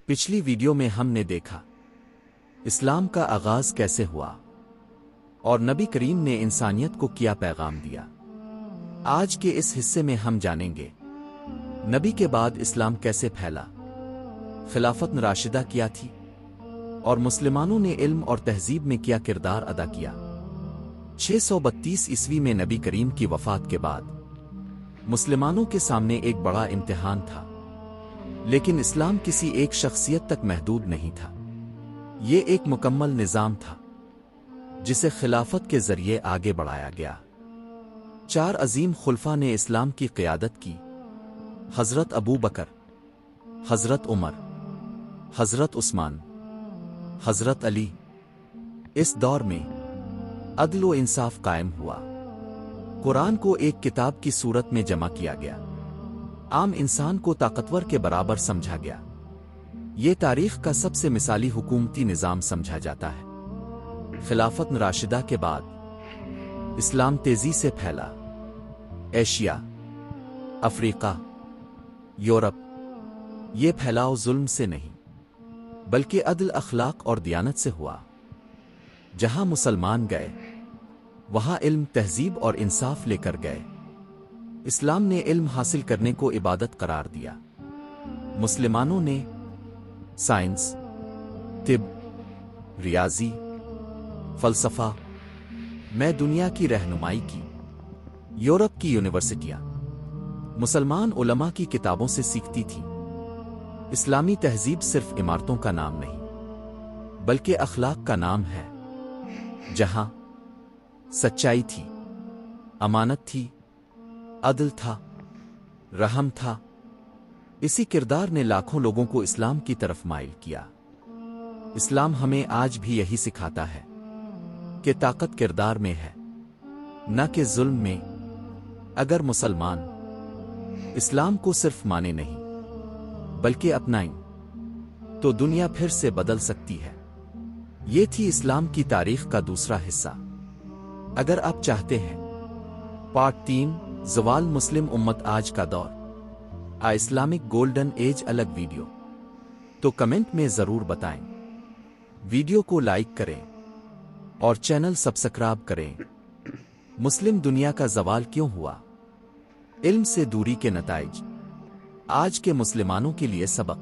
پچھلی ویڈیو میں ہم نے دیکھا اسلام کا آغاز کیسے ہوا اور نبی کریم نے انسانیت کو کیا پیغام دیا۔ آج کے اس حصے میں ہم جانیں گے نبی کے بعد اسلام کیسے پھیلا، خلافت راشدہ کیا تھی، اور مسلمانوں نے علم اور تہذیب میں کیا کردار ادا کیا۔ 632 عیسوی میں نبی کریم کی وفات کے بعد مسلمانوں کے سامنے ایک بڑا امتحان تھا، لیکن اسلام کسی ایک شخصیت تک محدود نہیں تھا۔ یہ ایک مکمل نظام تھا جسے خلافت کے ذریعے آگے بڑھایا گیا۔ 4 عظیم خلفاء نے اسلام کی قیادت کی: حضرت ابو بکر، حضرت عمر، حضرت عثمان، حضرت علی۔ اس دور میں عدل و انصاف قائم ہوا۔ قرآن کو ایک کتاب کی صورت میں جمع کیا گیا، عام انسان کو طاقتور کے برابر سمجھا گیا۔ یہ تاریخ کا سب سے مثالی حکومتی نظام سمجھا جاتا ہے۔ خلافت راشدہ کے بعد اسلام تیزی سے پھیلا۔ ایشیا، افریقہ، یورپ۔ یہ پھیلاؤ ظلم سے نہیں بلکہ عدل، اخلاق اور دیانت سے ہوا۔ جہاں مسلمان گئے وہاں علم، تہذیب اور انصاف لے کر گئے۔ اسلام نے علم حاصل کرنے کو عبادت قرار دیا۔ مسلمانوں نے سائنس، طب، ریاضی، فلسفہ میں دنیا کی رہنمائی کی۔ یورپ کی یونیورسٹیاں مسلمان علماء کی کتابوں سے سیکھتی تھیں۔ اسلامی تہذیب صرف عمارتوں کا نام نہیں بلکہ اخلاق کا نام ہے، جہاں سچائی تھی، امانت تھی، عدل تھا، رحم تھا۔ اسی کردار نے لاکھوں لوگوں کو اسلام کی طرف مائل کیا۔ اسلام ہمیں آج بھی یہی سکھاتا ہے کہ طاقت کردار میں ہے، نہ کہ ظلم میں۔ اگر مسلمان اسلام کو صرف مانے نہیں بلکہ اپنائیں تو دنیا پھر سے بدل سکتی ہے۔ یہ تھی اسلام کی تاریخ کا دوسرا حصہ۔ اگر آپ چاہتے ہیں پارٹ 3 زوال مسلم امت آج کا دور، اسلامک گولڈن ایج الگ ویڈیو، تو کمنٹ میں ضرور بتائیں۔ ویڈیو کو لائک کریں اور چینل سبسکرائب کریں۔ مسلم دنیا کا زوال کیوں ہوا؟ علم سے دوری کے نتائج۔ آج کے مسلمانوں کے لیے سبق۔